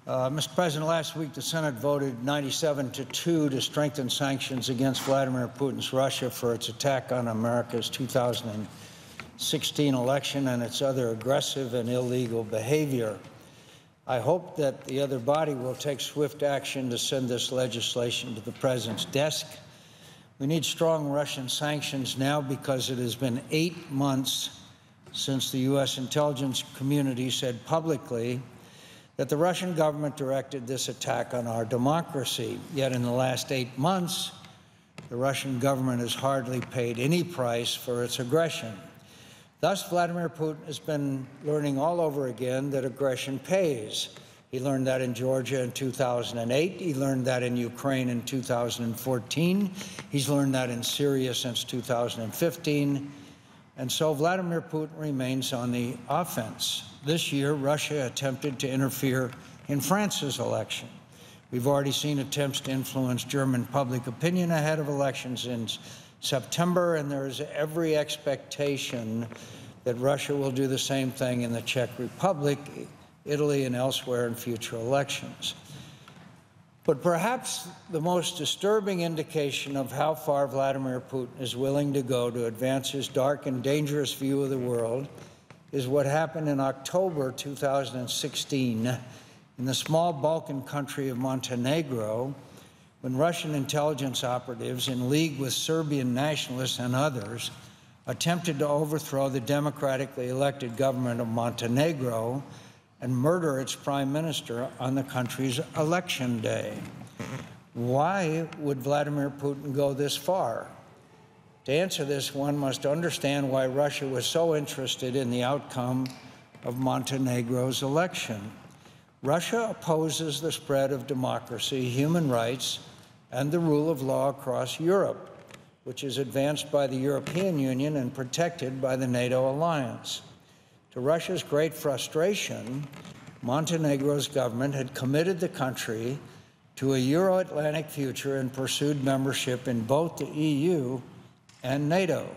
Mr. President, last week the Senate voted 97-2 to strengthen sanctions against Vladimir Putin's Russia for its attack on America's 2016 election and its other aggressive and illegal behavior. I hope that the other body will take swift action to send this legislation to the President's desk. We need strong Russian sanctions now because it has been 8 months since the U.S. intelligence community said publicly that the Russian government directed this attack on our democracy. Yet in the last 8 months, the Russian government has hardly paid any price for its aggression. Thus, Vladimir Putin has been learning all over again that aggression pays. He learned that in Georgia in 2008. He learned that in Ukraine in 2014. He's learned that in Syria since 2015. And so Vladimir Putin remains on the offense. This year, Russia attempted to interfere in France's election. We've already seen attempts to influence German public opinion ahead of elections in September, and there is every expectation that Russia will do the same thing in the Czech Republic, Italy, and elsewhere in future elections. But perhaps the most disturbing indication of how far Vladimir Putin is willing to go to advance his dark and dangerous view of the world is what happened in October 2016 in the small Balkan country of Montenegro, when Russian intelligence operatives, in league with Serbian nationalists and others, attempted to overthrow the democratically elected government of Montenegro and murder its prime minister on the country's election day. Why would Vladimir Putin go this far? To answer this, one must understand why Russia was so interested in the outcome of Montenegro's election. Russia opposes the spread of democracy, human rights, and the rule of law across Europe, which is advanced by the European Union and protected by the NATO alliance. To Russia's great frustration, Montenegro's government had committed the country to a Euro-Atlantic future and pursued membership in both the EU and NATO.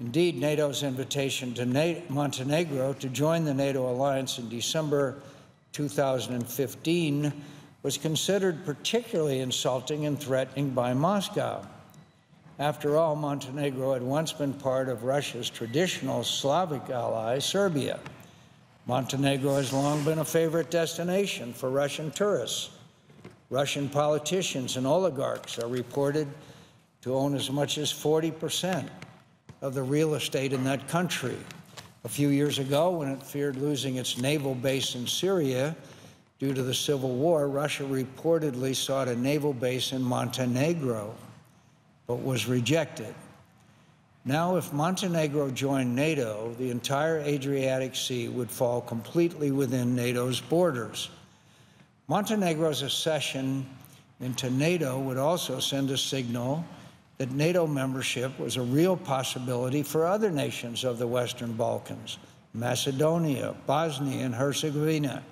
Indeed, NATO's invitation to Montenegro to join the NATO alliance in December 2015 was considered particularly insulting and threatening by Moscow. After all, Montenegro had once been part of Russia's traditional Slavic ally, Serbia. Montenegro has long been a favorite destination for Russian tourists. Russian politicians and oligarchs are reported to own as much as 40% of the real estate in that country. A few years ago, when it feared losing its naval base in Syria due to the civil war, Russia reportedly sought a naval base in Montenegro, but was rejected. Now, if Montenegro joined NATO, the entire Adriatic Sea would fall completely within NATO's borders. Montenegro's accession into NATO would also send a signal that NATO membership was a real possibility for other nations of the Western Balkans: Macedonia, Bosnia and Herzegovina,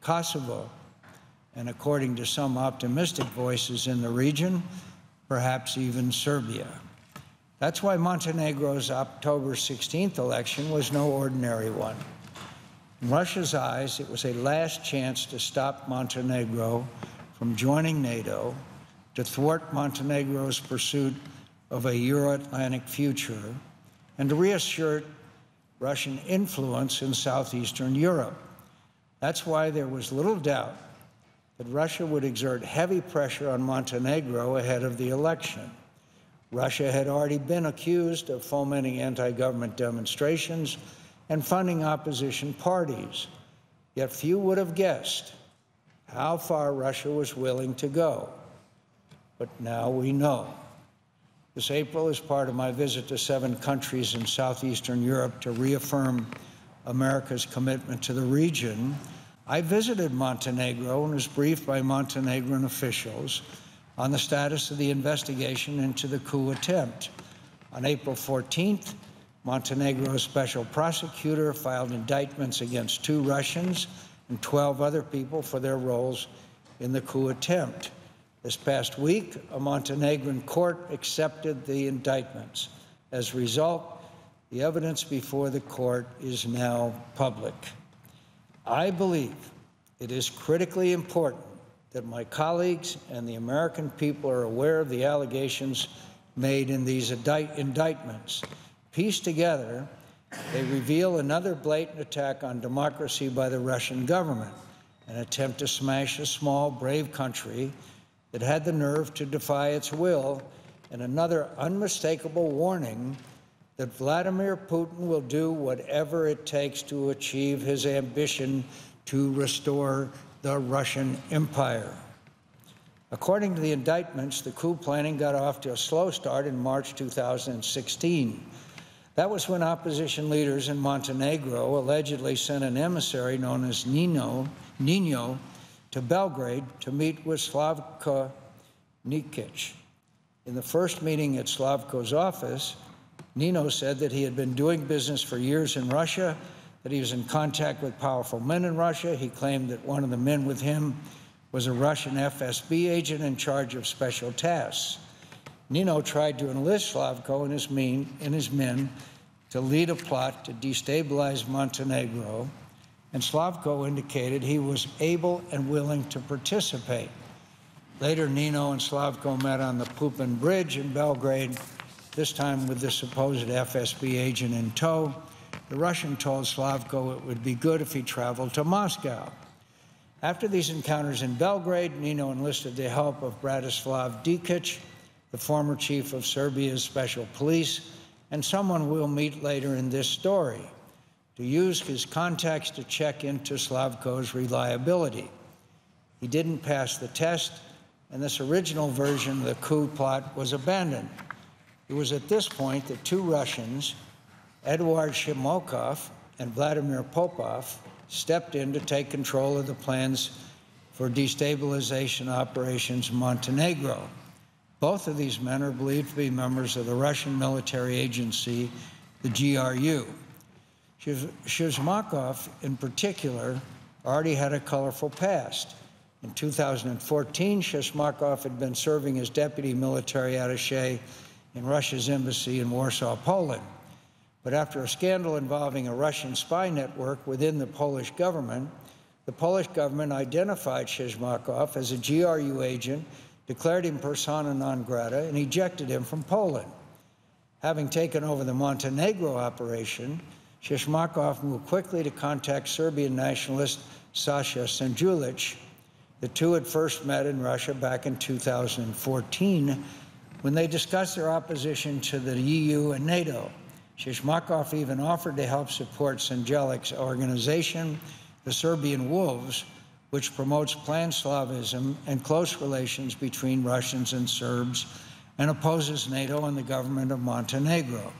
Kosovo, and according to some optimistic voices in the region, perhaps even Serbia. That's why Montenegro's October 16th election was no ordinary one. In Russia's eyes, it was a last chance to stop Montenegro from joining NATO, to thwart Montenegro's pursuit of a Euro-Atlantic future, and to reassert Russian influence in southeastern Europe. That's why there was little doubt that Russia would exert heavy pressure on Montenegro ahead of the election. Russia had already been accused of fomenting anti-government demonstrations and funding opposition parties, yet few would have guessed how far Russia was willing to go. But now we know. This April, as part of my visit to 7 countries in southeastern Europe to reaffirm America's commitment to the region, I visited Montenegro and was briefed by Montenegrin officials on the status of the investigation into the coup attempt. On April 14th, Montenegro's special prosecutor filed indictments against 2 Russians and 12 other people for their roles in the coup attempt. This past week, a Montenegrin court accepted the indictments. As a result, the evidence before the court is now public. I believe it is critically important that my colleagues and the American people are aware of the allegations made in these indictments. Pieced together, they reveal another blatant attack on democracy by the Russian government, an attempt to smash a small, brave country that had the nerve to defy its will, and another unmistakable warning that Vladimir Putin will do whatever it takes to achieve his ambition to restore the Russian Empire. According to the indictments, the coup planning got off to a slow start in March 2016. That was when opposition leaders in Montenegro allegedly sent an emissary known as Nino to Belgrade to meet with Slavko Nikic. In the first meeting at Slavko's office, Nino said that he had been doing business for years in Russia, that he was in contact with powerful men in Russia. He claimed that one of the men with him was a Russian FSB agent in charge of special tasks. Nino tried to enlist Slavko and his men to lead a plot to destabilize Montenegro, and Slavko indicated he was able and willing to participate. Later, Nino and Slavko met on the Pupin Bridge in Belgrade, this time with the supposed FSB agent in tow. The Russian told Slavko it would be good if he traveled to Moscow. After these encounters in Belgrade, Nino enlisted the help of Bratislav Dikic, the former chief of Serbia's special police, and someone we'll meet later in this story, to use his contacts to check into Slavko's reliability. He didn't pass the test, and this original version of the coup plot was abandoned. It was at this point that two Russians, Eduard Shimokhov and Vladimir Popov, stepped in to take control of the plans for destabilization operations in Montenegro. Both of these men are believed to be members of the Russian military agency, the GRU. Shishmakov, in particular, already had a colorful past. In 2014, Shishmakov had been serving as deputy military attaché in Russia's embassy in Warsaw, Poland. But after a scandal involving a Russian spy network within the Polish government identified Shishmakov as a GRU agent, declared him persona non grata, and ejected him from Poland. Having taken over the Montenegro operation, Shishmakov moved quickly to contact Serbian nationalist Sasha Senjulic. The two had first met in Russia back in 2014 when they discussed their opposition to the EU and NATO. Shishmakov even offered to help support Senjulic's organization, the Serbian Wolves, which promotes Pan-Slavism and close relations between Russians and Serbs and opposes NATO and the government of Montenegro.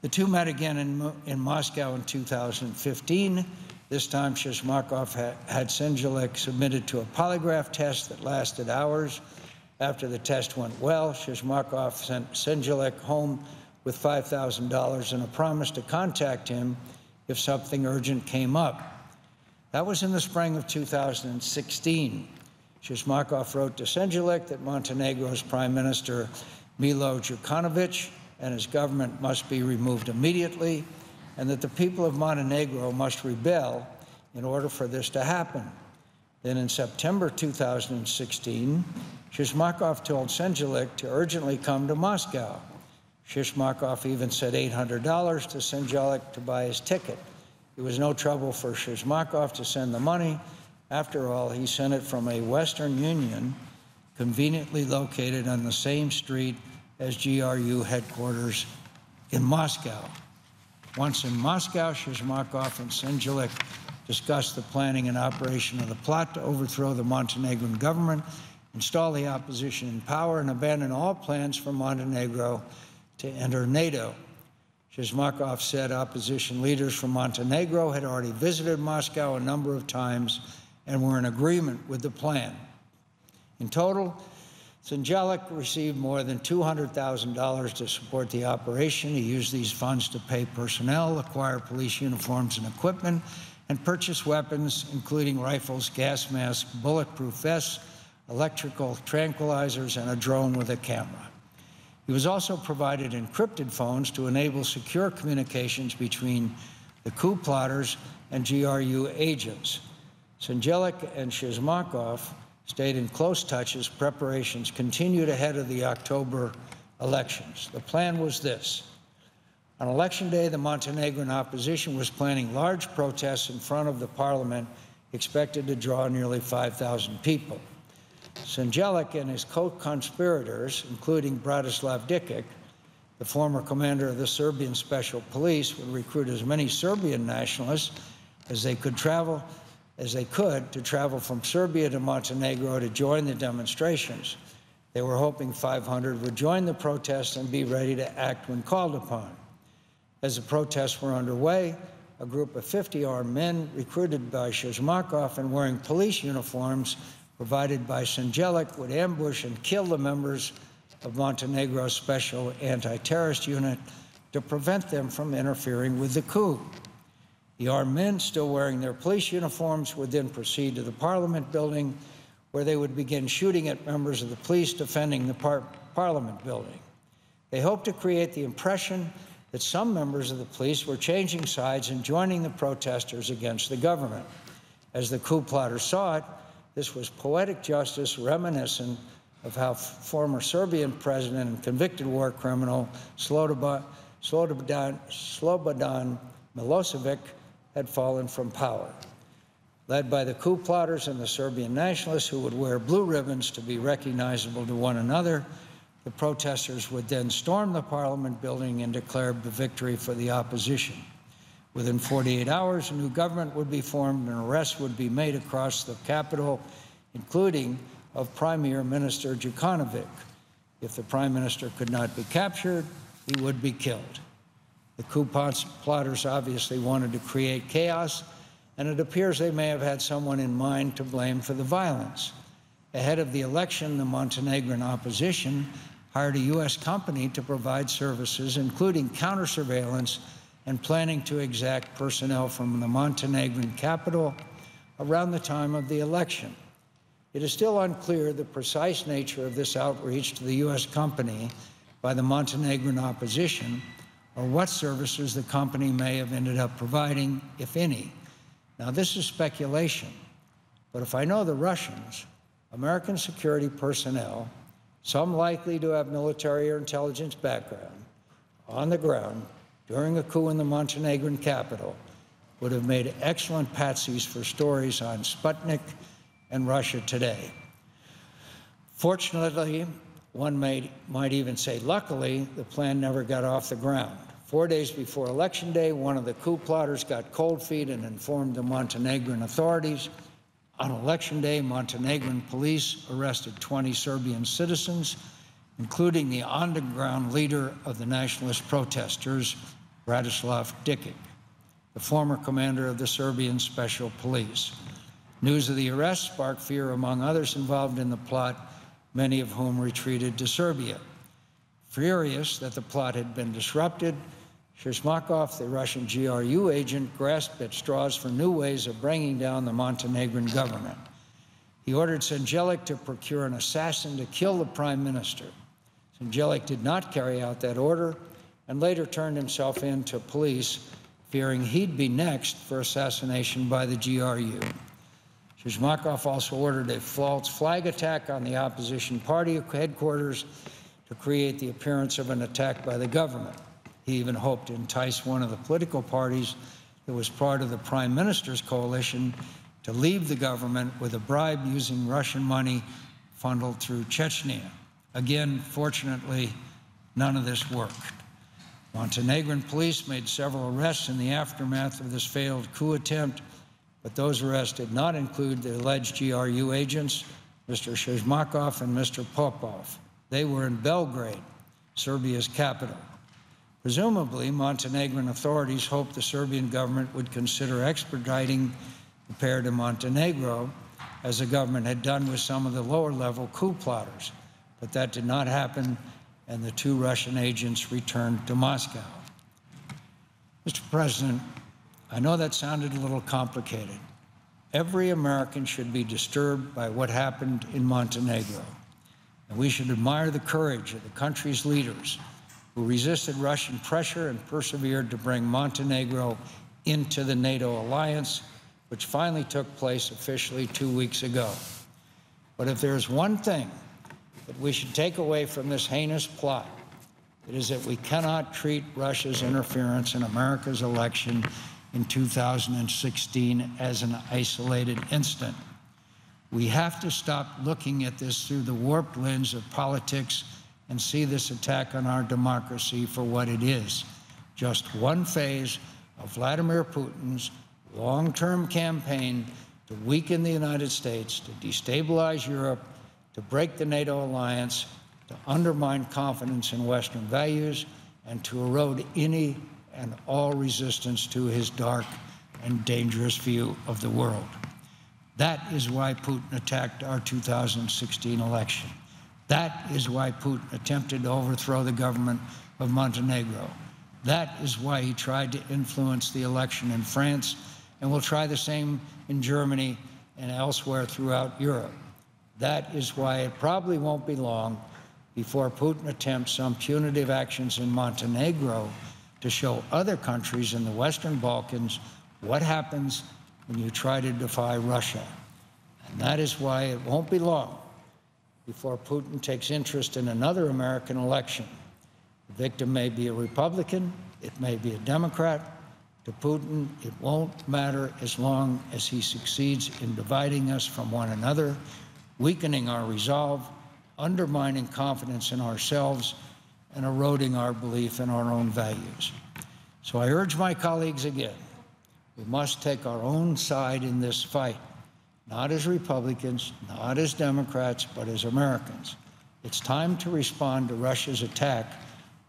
The two met again in Moscow in 2015. This time, Shishmakov had Senjulic submitted to a polygraph test that lasted hours. After the test went well, Shishmakov sent Senjulic home with $5,000 and a promise to contact him if something urgent came up. That was in the spring of 2016. Shishmakov wrote to Senjulic that Montenegro's Prime Minister Milo Djukanovic and his government must be removed immediately, and that the people of Montenegro must rebel in order for this to happen. Then in September 2016, Shishmakov told Senjulic to urgently come to Moscow. Shishmakov even sent $800 to Senjulic to buy his ticket. It was no trouble for Shishmakov to send the money. After all, he sent it from a Western Union conveniently located on the same street as GRU headquarters in Moscow. Once in Moscow, Shishmakov and Senjulic discussed the planning and operation of the plot to overthrow the Montenegrin government, install the opposition in power, and abandon all plans for Montenegro to enter NATO. Shishmakov said opposition leaders from Montenegro had already visited Moscow a number of times and were in agreement with the plan. In total, Senjulic received more than $200,000 to support the operation. He used these funds to pay personnel, acquire police uniforms and equipment, and purchase weapons, including rifles, gas masks, bulletproof vests, electrical tranquilizers, and a drone with a camera. He was also provided encrypted phones to enable secure communications between the coup plotters and GRU agents. Sanjelic and Shizmakov stayed in close touch as preparations continued ahead of the October elections. The plan was this. On Election Day, the Montenegrin opposition was planning large protests in front of the parliament, expected to draw nearly 5,000 people. Sanjelic and his co-conspirators, including Bratislav Dikic, the former commander of the Serbian Special Police, would recruit as many Serbian nationalists as they could to travel from Serbia to Montenegro to join the demonstrations. They were hoping 500 would join the protests and be ready to act when called upon. As the protests were underway, a group of 50 armed men, recruited by Shizmakov and wearing police uniforms provided by Sanjelic, would ambush and kill the members of Montenegro's special anti-terrorist unit to prevent them from interfering with the coup. The armed men, still wearing their police uniforms, would then proceed to the Parliament building, where they would begin shooting at members of the police defending the Parliament building. They hoped to create the impression that some members of the police were changing sides and joining the protesters against the government. As the coup plotters saw it, this was poetic justice reminiscent of how former Serbian president and convicted war criminal Slobodan Milosevic had fallen from power. Led by the coup plotters and the Serbian nationalists, who would wear blue ribbons to be recognizable to one another, the protesters would then storm the Parliament building and declare the victory for the opposition. Within 48 hours, a new government would be formed and arrests would be made across the capital, including of Premier Minister Djukanovic. If the Prime Minister could not be captured, he would be killed. The coup plotters obviously wanted to create chaos, and it appears they may have had someone in mind to blame for the violence. Ahead of the election, the Montenegrin opposition hired a U.S. company to provide services, including counter-surveillance and planning to exact personnel from the Montenegrin capital around the time of the election. It is still unclear the precise nature of this outreach to the U.S. company by the Montenegrin opposition, or what services the company may have ended up providing, if any. Now, this is speculation, but if I know the Russians, American security personnel, some likely to have military or intelligence background, on the ground during a coup in the Montenegrin capital, would have made excellent patsies for stories on Sputnik and Russia Today. Fortunately, one might even say luckily, the plan never got off the ground. 4 days before Election Day, one of the coup plotters got cold feet and informed the Montenegrin authorities. On Election Day, Montenegrin police arrested 20 Serbian citizens, including the on-the-ground leader of the nationalist protesters, Bratislav Dikic, the former commander of the Serbian Special Police. News of the arrest sparked fear among others involved in the plot, many of whom retreated to Serbia. Furious that the plot had been disrupted, Shizmakov, the Russian GRU agent, grasped at straws for new ways of bringing down the Montenegrin government. He ordered Sanjelic to procure an assassin to kill the prime minister. Sanjelic did not carry out that order and later turned himself in to police, fearing he'd be next for assassination by the GRU. Shizmakov also ordered a false flag attack on the opposition party headquarters to create the appearance of an attack by the government. He even hoped to entice one of the political parties that was part of the prime minister's coalition to leave the government with a bribe using Russian money funneled through Chechnya. Again, fortunately, none of this worked. Montenegrin police made several arrests in the aftermath of this failed coup attempt, but those arrests did not include the alleged GRU agents, Mr. Shizmakov and Mr. Popov. They were in Belgrade, Serbia's capital. Presumably, Montenegrin authorities hoped the Serbian government would consider extraditing the pair to Montenegro, as the government had done with some of the lower-level coup plotters. But that did not happen, and the two Russian agents returned to Moscow. Mr. President, I know that sounded a little complicated. Every American should be disturbed by what happened in Montenegro, and we should admire the courage of the country's leaders who resisted Russian pressure and persevered to bring Montenegro into the NATO alliance, which finally took place officially 2 weeks ago. But if there's one thing that we should take away from this heinous plot, it is that we cannot treat Russia's interference in America's election in 2016 as an isolated incident. We have to stop looking at this through the warped lens of politics and see this attack on our democracy for what it is: just one phase of Vladimir Putin's long-term campaign to weaken the United States, to destabilize Europe, to break the NATO alliance, to undermine confidence in Western values, and to erode any and all resistance to his dark and dangerous view of the world. That is why Putin attacked our 2016 election. That is why Putin attempted to overthrow the government of Montenegro. That is why he tried to influence the election in France and will try the same in Germany and elsewhere throughout Europe. That is why it probably won't be long before Putin attempts some punitive actions in Montenegro to show other countries in the Western Balkans what happens when you try to defy Russia. And that is why it won't be long before Putin takes interest in another American election. The victim may be a Republican, it may be a Democrat. To Putin, it won't matter as long as he succeeds in dividing us from one another, weakening our resolve, undermining confidence in ourselves, and eroding our belief in our own values. So I urge my colleagues again, we must take our own side in this fight, not as Republicans, not as Democrats, but as Americans. It's time to respond to Russia's attack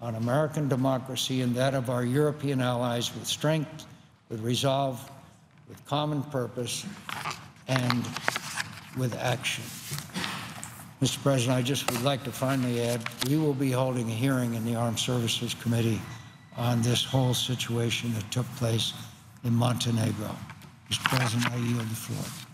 on American democracy and that of our European allies with strength, with resolve, with common purpose, and with action. Mr. President, I just would like to finally add, we will be holding a hearing in the Armed Services Committee on this whole situation that took place in Montenegro. Mr. President, I yield the floor.